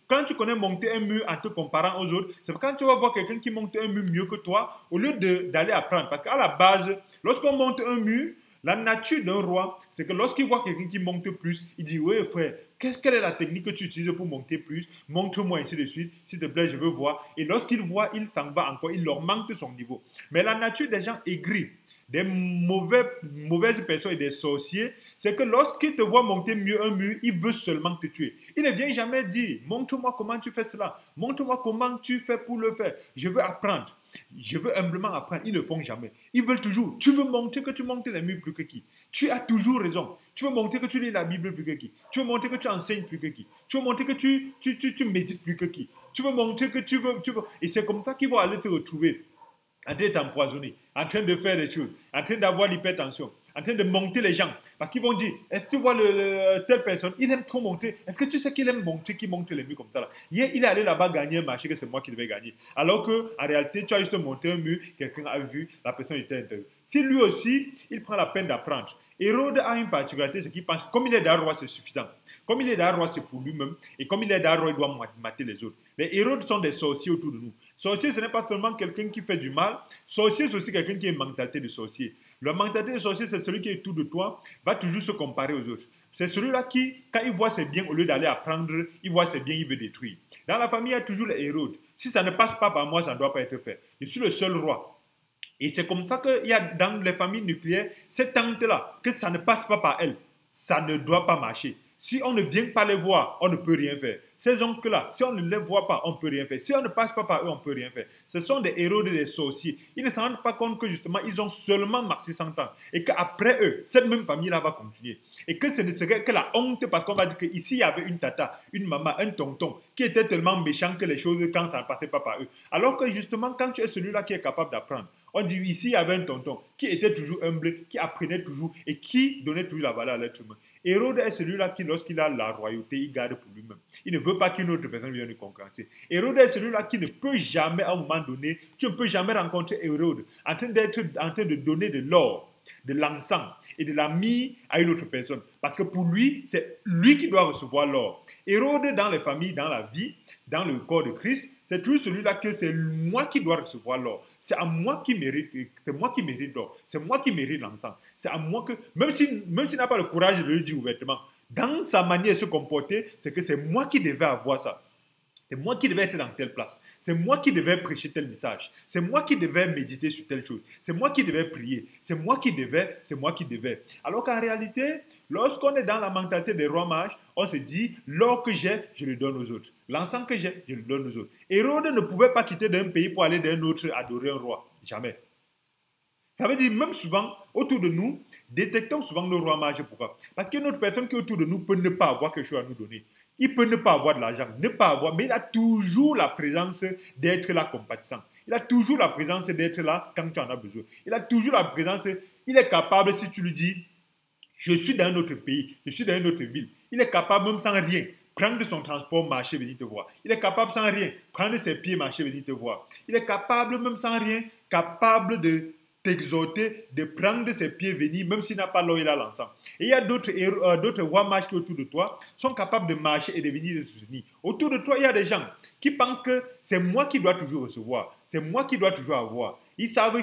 quand tu connais monter un mur en te comparant aux autres, c'est quand tu vas voir quelqu'un qui monte un mur mieux que toi, au lieu d'aller apprendre. Parce qu'à la base, lorsqu'on monte un mur, la nature d'un roi, c'est que lorsqu'il voit quelqu'un qui monte plus, il dit, oui frère, quelle est la technique que tu utilises pour monter plus? Montre-moi ainsi de suite, s'il te plaît, je veux voir. Et lorsqu'il voit, il s'en va encore, il leur manque son niveau. Mais la nature des gens aigris, des mauvaises personnes et des sorciers, c'est que lorsqu'ils te voient monter mieux un mur, ils veulent seulement te tuer. Il ne vient jamais dire, montre-moi comment tu fais cela, montre-moi comment tu fais pour le faire. Je veux apprendre. Je veux humblement apprendre. Ils ne le font jamais. Ils veulent toujours. Tu veux montrer que tu montes les murs plus que qui? Tu as toujours raison. Tu veux montrer que tu lis la Bible plus que qui? Tu veux montrer que tu enseignes plus que qui? Tu veux montrer que tu médites plus que qui? Tu veux montrer que tu veux. Et c'est comme ça qu'ils vont aller te retrouver en train d'empoisonner, en train de faire des choses, en train d'avoir l'hypertension, en train de monter les gens. Parce qu'ils vont dire, est-ce que tu vois telle personne, il aime trop monter. Est-ce que tu sais qu'il aime monter, qu'il monte les murs comme ça là? Hier, il est allé là-bas gagner un marché que c'est moi qui devais gagner. Alors qu'en réalité, tu as juste monté un mur, quelqu'un a vu, la personne était intéressée. Si lui aussi, il prend la peine d'apprendre. Hérode a une particularité, c'est qu'il pense que comme il est d'un roi, c'est suffisant. Comme il est d'un roi, c'est pour lui-même. Et comme il est d'un roi, il doit mater les autres. Les Hérodes sont des sorciers autour de nous. Sorcier, ce n'est pas seulement quelqu'un qui fait du mal. Sorcier, c'est aussi quelqu'un qui a une mentalité de sorcier. La mentalité de sorcier, c'est celui qui est autour de toi, va toujours se comparer aux autres. C'est celui-là qui, quand il voit ses biens, au lieu d'aller apprendre, il voit ses biens, il veut détruire. Dans la famille, il y a toujours les Hérodes. Si ça ne passe pas par moi, ça ne doit pas être fait. Je suis le seul roi. Et c'est comme ça qu'il y a dans les familles nucléaires cette tante-là, que ça ne passe pas par elle. Ça ne doit pas marcher. Si on ne vient pas les voir, on ne peut rien faire. Ces oncles-là, si on ne les voit pas, on ne peut rien faire. Si on ne passe pas par eux, on ne peut rien faire. Ce sont des héros des sorciers. Ils ne se rendent pas compte que justement, ils ont seulement marché 100 ans. Et qu'après eux, cette même famille-là va continuer. Et que ce ne serait que la honte parce qu'on va dire qu'ici, il y avait une tata, une maman, un tonton qui était tellement méchant que les choses, quand ça ne passait pas par eux. Alors que justement, quand tu es celui-là qui est capable d'apprendre, on dit ici, il y avait un tonton qui était toujours humble, qui apprenait toujours et qui donnait toujours la valeur à l'être humain. Hérode est celui-là qui, lorsqu'il a la royauté, il garde pour lui-même. Il ne veut pas qu'une autre personne vienne le concurrencer. Hérode est celui-là qui ne peut jamais, à un moment donné, tu ne peux jamais rencontrer Hérode en train de donner de l'or, de l'encens et de la mie à une autre personne. Parce que pour lui, c'est lui qui doit recevoir l'or. Hérode, dans les familles, dans la vie, dans le corps de Christ, c'est toujours celui-là que c'est moi qui dois recevoir l'or. C'est à moi qui mérite, c'est moi qui mérite l'or. C'est moi qui mérite l'encens. C'est à moi que, même s'il n'a pas le courage de le dire ouvertement, dans sa manière de se comporter, c'est que c'est moi qui devais avoir ça. C'est moi qui devais être dans telle place. C'est moi qui devais prêcher tel message. C'est moi qui devais méditer sur telle chose. C'est moi qui devais prier. C'est moi qui devais, c'est moi qui devais. Alors qu'en réalité, lorsqu'on est dans la mentalité des rois mages, on se dit, l'or que j'ai, je le donne aux autres. L'encens que j'ai, je le donne aux autres. Hérode ne pouvait pas quitter d'un pays pour aller d'un autre adorer un roi. Jamais. Ça veut dire, même souvent, autour de nous, détectons souvent nos rois mages. Pourquoi? Parce que notre personne qui est autour de nous peut ne pas avoir quelque chose à nous donner. Il peut ne pas avoir de l'argent, ne pas avoir, mais il a toujours la présence d'être là compatissant. Il a toujours la présence d'être là quand tu en as besoin. Il a toujours la présence, il est capable, si tu lui dis, je suis dans un autre pays, je suis dans une autre ville, il est capable même sans rien, prendre son transport, marcher, venir te voir. Il est capable sans rien, prendre ses pieds, marcher, venir te voir. Il est capable même sans rien, capable de t'exhorter, de prendre ses pieds, venir, même s'il n'a pas l'eau, il a l'encens. Et il y a d'autres rois mages qui autour de toi sont capables de marcher et de venir te soutenir. Autour de toi, il y a des gens qui pensent que c'est moi qui dois toujours recevoir, c'est moi qui dois toujours avoir. Ils savent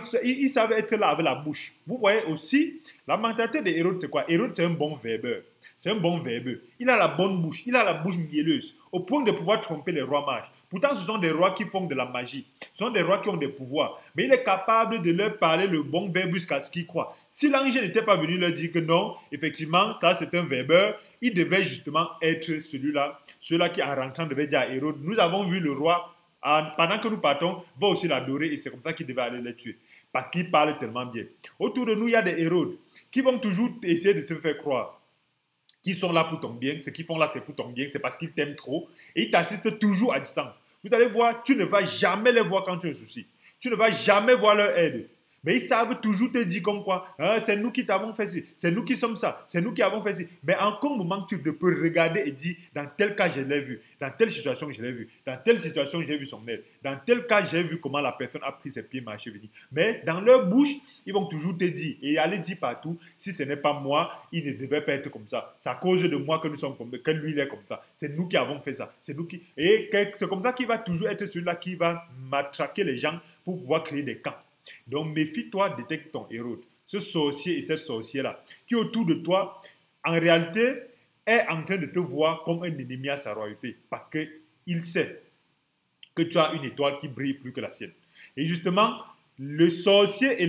être là avec la bouche. Vous voyez aussi, la mentalité de Hérode, c'est quoi? Hérode, c'est un bon verbeur. C'est un bon verbeux. Il a la bonne bouche, il a la bouche mielleuse, au point de pouvoir tromper les rois mages. Pourtant, ce sont des rois qui font de la magie. Ce sont des rois qui ont des pouvoirs. Mais il est capable de leur parler le bon verbe jusqu'à ce qu'ils croient. Si l'ange n'était pas venu leur dire que non, effectivement, ça c'est un verbeur, il devait justement être celui-là qui en rentrant devait dire à Hérode, nous avons vu le roi, pendant que nous partons, va aussi l'adorer et c'est comme ça qu'il devait aller les tuer. Parce qu'il parle tellement bien. Autour de nous, il y a des Hérodes qui vont toujours essayer de te faire croire qui sont là pour ton bien, ce qu'ils font là c'est pour ton bien, c'est parce qu'ils t'aiment trop et ils t'assistent toujours à distance. Vous allez voir, tu ne vas jamais les voir quand tu as un souci. Tu ne vas jamais voir leur aide. Mais ils savent toujours te dire comme quoi, ah, c'est nous qui t'avons fait ci, c'est nous qui sommes ça, c'est nous qui avons fait ci. Mais en quel moment tu peux regarder et dire, dans tel cas je l'ai vu, dans telle situation je l'ai vu, dans telle situation j'ai vu son aide, dans tel cas j'ai vu comment la personne a pris ses pieds, marché, venir. Mais dans leur bouche, ils vont toujours te dire, et aller dire partout, si ce n'est pas moi, il ne devait pas être comme ça. C'est à cause de moi que nous sommes comme ça, que lui il est comme ça. C'est nous qui avons fait ça. C'est nous qui... Et c'est comme ça qu'il va toujours être celui-là qui va matraquer les gens pour pouvoir créer des camps. Donc méfie-toi, détecte ton Hérode, ce sorcier et cette sorcière-là, qui autour de toi, en réalité, est en train de te voir comme un ennemi à sa royauté, parce qu'il sait que tu as une étoile qui brille plus que la sienne. Et justement, le sorcier et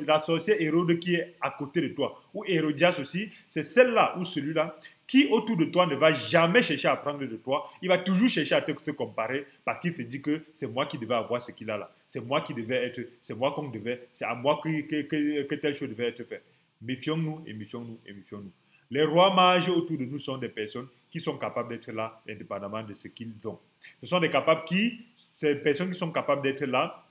la sorcière Hérode qui est à côté de toi, ou Hérodias aussi, c'est celle-là ou celui-là qui autour de toi ne va jamais chercher à apprendre de toi, il va toujours chercher à te comparer parce qu'il se dit que c'est moi qui devais avoir ce qu'il a là, c'est moi qui devais être, c'est moi qu'on devait, c'est à moi que telle chose devait être faite. Méfions-nous et méfions-nous et méfions-nous. Les rois mages autour de nous sont des personnes qui sont capables d'être là indépendamment de ce qu'ils ont. Ce sont ces personnes qui sont capables d'être là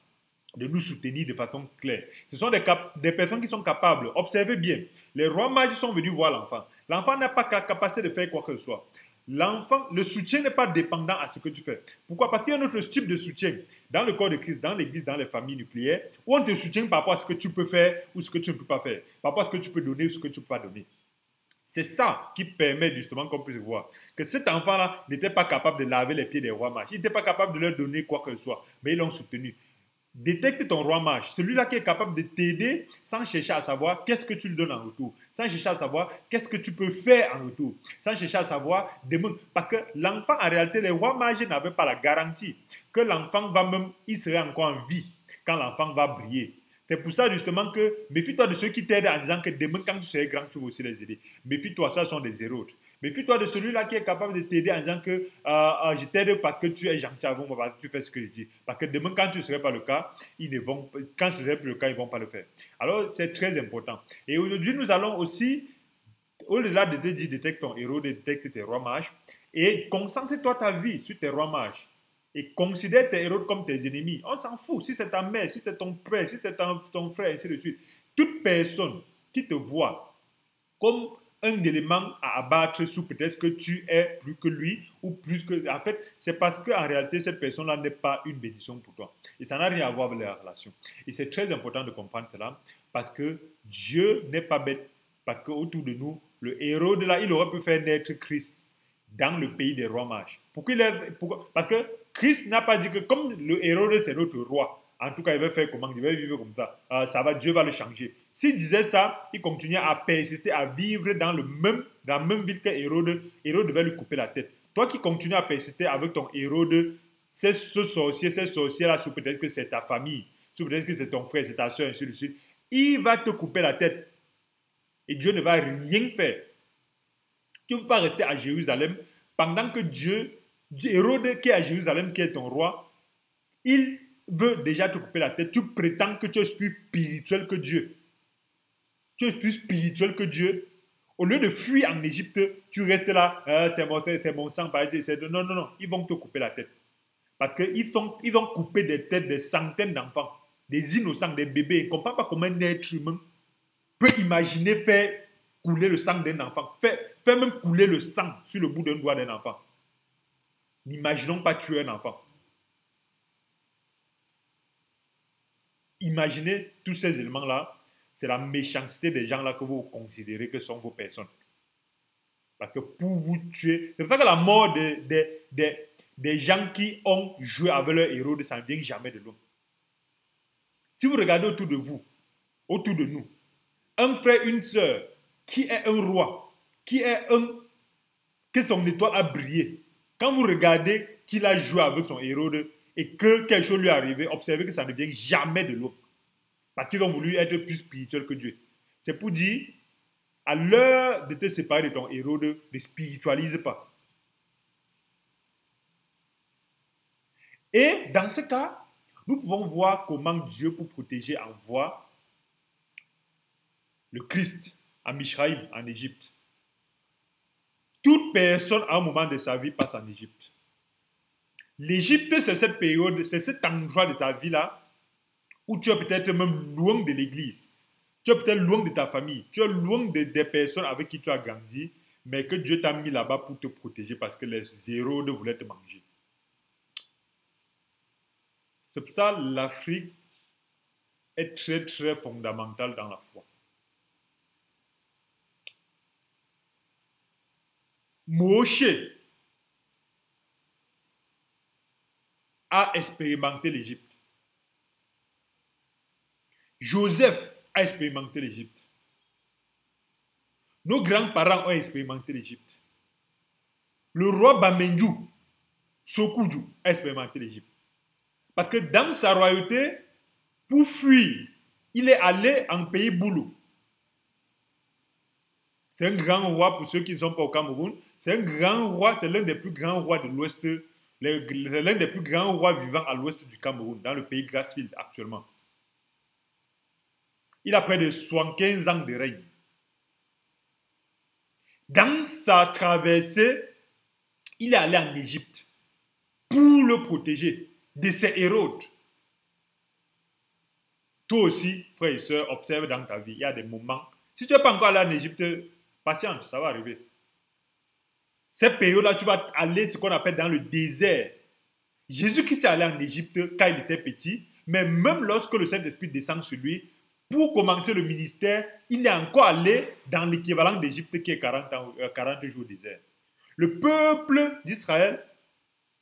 de nous soutenir de façon claire. Ce sont des personnes qui sont capables. Observez bien. Les rois mages sont venus voir l'enfant. L'enfant n'a pas la capacité de faire quoi que ce soit. l'enfant, le soutien n'est pas dépendant à ce que tu fais. Pourquoi? Parce qu'il y a un autre type de soutien dans le corps de Christ, dans l'église, dans les familles nucléaires, où on te soutient par rapport à ce que tu peux faire ou ce que tu ne peux pas faire, par rapport à ce que tu peux donner ou ce que tu ne peux pas donner. C'est ça qui permet justement qu'on puisse voir que cet enfant-là n'était pas capable de laver les pieds des rois mages. Il n'était pas capable de leur donner quoi que ce soit, mais ils l'ont soutenu. Détecte ton roi mage, celui-là qui est capable de t'aider sans chercher à savoir qu'est-ce que tu lui donnes en retour, sans chercher à savoir qu'est-ce que tu peux faire en retour, sans chercher à savoir parce que l'enfant, en réalité, les rois mages n'avaient pas la garantie que l'enfant va même, il serait encore en vie quand l'enfant va briller. C'est pour ça justement que méfie-toi de ceux qui t'aident en disant que demain quand tu seras grand, tu vas aussi les aider. Méfie-toi, ça sont des héros. Méfie-toi de celui-là qui est capable de t'aider en disant que je t'aide parce que tu es gentil avec moi, parce que tu fais ce que je dis. Parce que demain, quand tu ne serais pas le cas, quand ce ne serait plus le cas, ils ne vont pas le faire. Alors, c'est très important. Et aujourd'hui, nous allons aussi, au-delà de te dire détecte ton héros, détecte tes rois mages, et concentre-toi ta vie sur tes rois mages. Et considère tes héros comme tes ennemis. On s'en fout. Si c'est ta mère, si c'est ton père, si c'est ton frère, ainsi de suite. Toute personne qui te voit comme un élément à abattre sous peut-être que tu es plus que lui ou plus que... En fait, c'est parce qu'en réalité, cette personne-là n'est pas une bénédiction pour toi. Et ça n'a rien à voir avec la relation. Et c'est très important de comprendre cela parce que Dieu n'est pas bête. Parce qu'autour de nous, le héros de là, il aurait pu faire naître Christ dans le pays des rois mages. Parce que Christ n'a pas dit que comme le Hérode c'est notre roi, en tout cas il va faire comment, il va vivre comme ça, Dieu va le changer. S'il disait ça, il continuait à persister, à vivre dans la même ville que Hérode, Hérode devait lui couper la tête. Toi qui continues à persister avec ton Hérode, ce sorcier, cette sorcière-là, sous peut-être que c'est ta famille, sous peut-être que c'est ton frère, c'est ta soeur, ainsi de suite, il va te couper la tête. Et Dieu ne va rien faire. Tu ne peux pas rester à Jérusalem pendant que Hérode qui est à Jérusalem, qui est ton roi, il veut déjà te couper la tête. Tu prétends que tu es plus spirituel que Dieu. Tu es plus spirituel que Dieu. Au lieu de fuir en Égypte, tu restes là, c'est mon sang. Non, non, non, ils vont te couper la tête. Parce qu'ils ont coupé des têtes de centaines d'enfants, des innocents, des bébés. Ils ne comprennent pas comment un être humain peut imaginer faire couler le sang d'un enfant. Faire même couler le sang sur le bout d'un doigt d'un enfant. N'imaginons pas tuer un enfant. Imaginez tous ces éléments-là, c'est la méchanceté des gens-là que vous considérez que sont vos personnes. Parce que pour vous tuer, c'est pour ça que la mort des gens qui ont joué avec leur héros, ça ne vient jamais de l'homme. Si vous regardez autour de vous, autour de nous, un frère, une sœur, qui est un roi, que son étoile a brillé, quand vous regardez qu'il a joué avec son héros et que quelque chose lui est arrivé, observez que ça ne vient jamais de l'autre. Parce qu'ils ont voulu être plus spirituels que Dieu. C'est pour dire, à l'heure de te séparer de ton héros, ne spiritualise pas. Et dans ce cas, nous pouvons voir comment Dieu, pour protéger, envoie le Christ à Mishraïm, en Égypte. Toute personne, à un moment de sa vie, passe en Égypte. L'Égypte, c'est cette période, c'est cet endroit de ta vie-là où tu es peut-être même loin de l'église. Tu es peut-être loin de ta famille. Tu es loin des personnes avec qui tu as grandi, mais que Dieu t'a mis là-bas pour te protéger parce que les héros voulaient te manger. C'est pour ça que l'Afrique est très, très fondamentale dans la foi. Moshe a expérimenté l'Égypte. Joseph a expérimenté l'Égypte. Nos grands-parents ont expérimenté l'Égypte. Le roi Bamenju, Sokoudjou, a expérimenté l'Égypte. Parce que dans sa royauté, pour fuir, il est allé en pays Boulou. C'est un grand roi pour ceux qui ne sont pas au Cameroun. C'est un grand roi, c'est l'un des plus grands rois de l'Ouest, l'un des plus grands rois vivant à l'ouest du Cameroun, dans le pays Grassfield actuellement. Il a près de 75 ans de règne. Dans sa traversée, il est allé en Égypte pour le protéger de ses héros. Toi aussi, frère et soeur, observe dans ta vie, il y a des moments. Si tu n'es pas encore allé en Égypte, patiente, ça va arriver. Cette période-là, tu vas aller ce qu'on appelle dans le désert. Jésus-Christ est allé en Égypte quand il était petit, mais même lorsque le Saint-Esprit descend sur lui, pour commencer le ministère, il est encore allé dans l'équivalent d'Égypte qui est 40 jours au désert. Le peuple d'Israël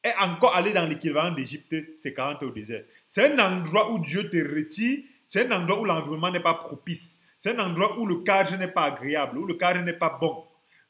est encore allé dans l'équivalent d'Égypte, c'est 40 au désert. C'est un endroit où Dieu te retire, c'est un endroit où l'environnement n'est pas propice, c'est un endroit où le cadre n'est pas agréable, où le cadre n'est pas bon,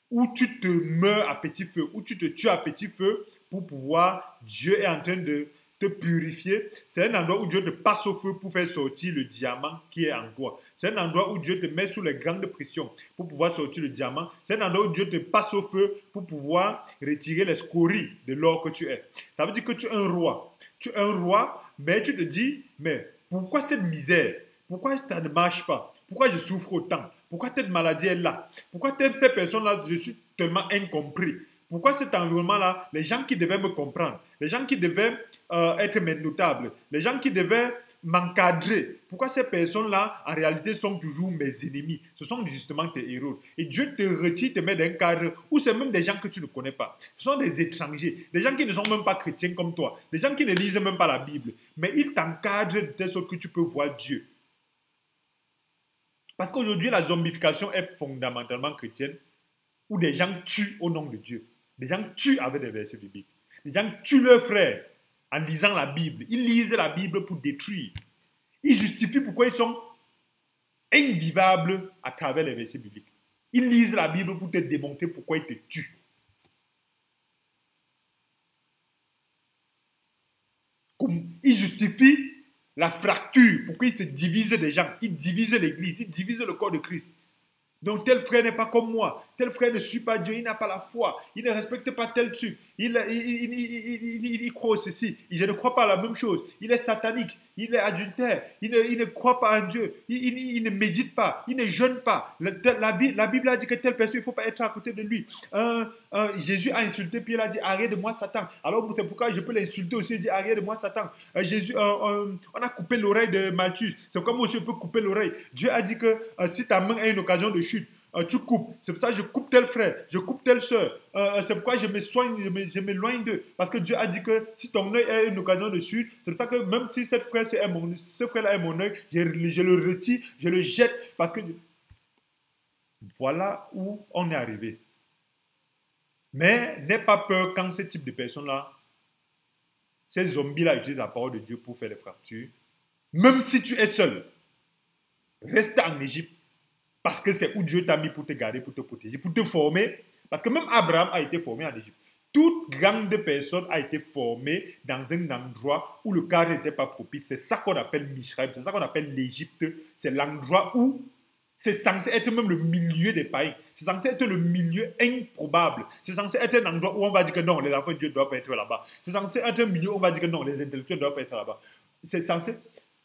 où tu te meurs à petit feu, où tu te tues à petit feu pour pouvoir, Dieu est en train de te purifier. C'est un endroit où Dieu te passe au feu pour faire sortir le diamant qui est en toi. C'est un endroit où Dieu te met sous les grandes pressions pour pouvoir sortir le diamant. C'est un endroit où Dieu te passe au feu pour pouvoir retirer les scories de l'or que tu es. Ça veut dire que tu es un roi. Tu es un roi, mais tu te dis, mais pourquoi cette misère? Pourquoi ça ne marche pas? Pourquoi je souffre autant? Pourquoi cette maladie est là? Pourquoi cette personne-là, je suis tellement incompris? Pourquoi cet environnement-là, les gens qui devaient me comprendre, les gens qui devaient être mes notables, les gens qui devaient m'encadrer, pourquoi ces personnes-là, en réalité, sont toujours mes ennemis? Ce sont justement tes héros. Et Dieu te retire, te met dans un cadre où c'est même des gens que tu ne connais pas. Ce sont des étrangers, des gens qui ne sont même pas chrétiens comme toi, des gens qui ne lisent même pas la Bible. Mais ils t'encadrent de telle sorte que tu peux voir Dieu. Parce qu'aujourd'hui, la zombification est fondamentalement chrétienne, où des gens tuent au nom de Dieu. Des gens tuent avec des versets bibliques. Des gens tuent leurs frères en lisant la Bible. Ils lisent la Bible pour détruire. Ils justifient pourquoi ils sont invivables à travers les versets bibliques. Ils lisent la Bible pour te démontrer pourquoi ils te tuent. Ils justifient la fracture, pourquoi ils se divisent des gens. Ils divisent l'Église, ils divisent le corps de Christ. Donc tel frère n'est pas comme moi, tel frère ne suit pas Dieu, il n'a pas la foi, il ne respecte pas tel truc, il croit au ceci, je ne crois pas à la même chose, il est satanique, il est adultère, il ne croit pas en Dieu, il ne médite pas, il ne jeûne pas. La Bible a dit que telle personne, il ne faut pas être à côté de lui. Jésus a insulté, puis il a dit arrête de moi Satan. Alors c'est pourquoi je peux l'insulter aussi, il dit arrête de moi Satan. On a coupé l'oreille de Malthus, c'est comme aussi on peut couper l'oreille. Dieu a dit que si ta main a une occasion de chute, tu coupes. C'est pour ça que je coupe tel frère, je coupe telle soeur. C'est pourquoi je me soigne, je m'éloigne d'eux. Parce que Dieu a dit que si ton œil a une occasion de chute, c'est pour ça que même si ce frère-là est mon œil, je le retire, je le jette. Parce que voilà où on est arrivé. Mais n'aie pas peur quand ce type de personnes-là, ces zombies-là utilisent la parole de Dieu pour faire des fractures. Même si tu es seul, reste en Égypte. Parce que c'est où Dieu t'a mis pour te garder, pour te protéger, pour te former. Parce que même Abraham a été formé en Égypte. Toute grande personne a été formée dans un endroit où le cadre n'était pas propice. C'est ça qu'on appelle Mishraïm, c'est ça qu'on appelle l'Égypte. C'est l'endroit où c'est censé être même le milieu des païens. C'est censé être le milieu improbable. C'est censé être un endroit où on va dire que non, les enfants de Dieu ne doivent pas être là-bas. C'est censé être un milieu où on va dire que non, les intellectuels ne doivent pas être là-bas. C'est censé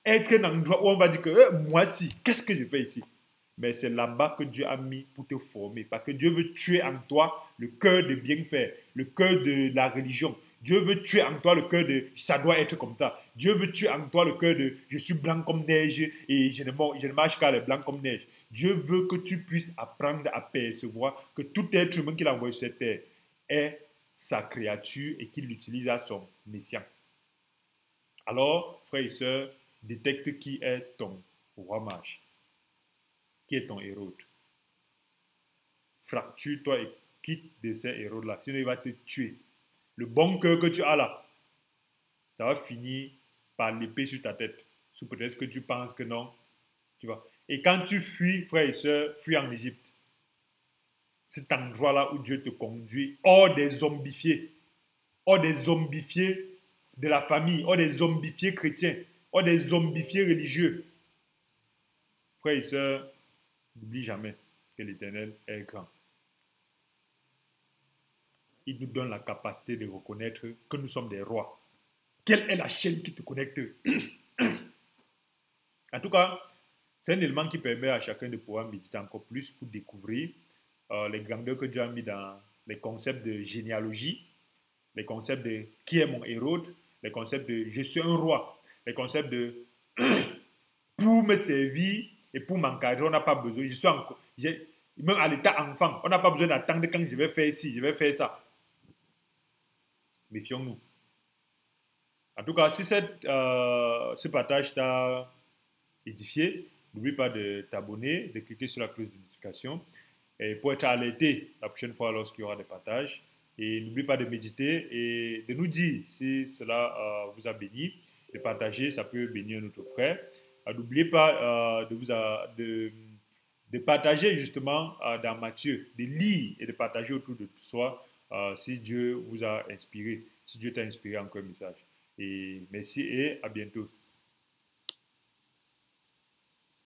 être un endroit où on va dire que moi si, qu'est-ce que je fais ici? Mais c'est là-bas que Dieu a mis pour te former. Parce que Dieu veut tuer en toi le cœur de bien faire, le cœur de la religion. Dieu veut tuer en toi le cœur de ça doit être comme ça. Dieu veut tuer en toi le cœur de je suis blanc comme neige et je ne marche qu'à les blancs comme neige. Dieu veut que tu puisses apprendre à percevoir que tout être humain qu'il a envoyé sur cette terre est sa créature et qu'il l'utilise à son mission. Alors, frères et sœurs, détecte qui est ton roi mage. Qui est ton héros? Fracture-toi et quitte de ces héros-là. Sinon, il va te tuer. Le bon cœur que tu as là, ça va finir par l'épée sur ta tête. Sous prétexte que tu penses que non. Tu vois. Et quand tu fuis, frères et sœurs, fuis en Égypte. Cet endroit-là où Dieu te conduit, hors des zombifiés. Hors des zombifiés de la famille. Hors des zombifiés chrétiens. Hors des zombifiés religieux. Frères et sœurs, n'oublie jamais que l'Éternel est grand. Il nous donne la capacité de reconnaître que nous sommes des rois. Quelle est la chaîne qui te connecte? En tout cas, c'est un élément qui permet à chacun de pouvoir méditer encore plus pour découvrir les grandeurs que Dieu a mis dans les concepts de généalogie, les concepts de qui est mon héros, les concepts de je suis un roi, les concepts de pour me servir et pour m'encadrer, on n'a pas besoin. même à l'état enfant. On n'a pas besoin d'attendre quand je vais faire ci, je vais faire ça. Méfions-nous. En tout cas, si ce partage t'a édifié, n'oublie pas de t'abonner, de cliquer sur la cloche de notification et pour être alerté la prochaine fois lorsqu'il y aura des partages. Et n'oublie pas de méditer et de nous dire si cela vous a béni. De partager, ça peut bénir notre frère. N'oubliez pas de partager justement dans Matthieu, de lire et de partager autour de soi si Dieu vous a inspiré, si Dieu t'a inspiré encore un message. Et merci et à bientôt.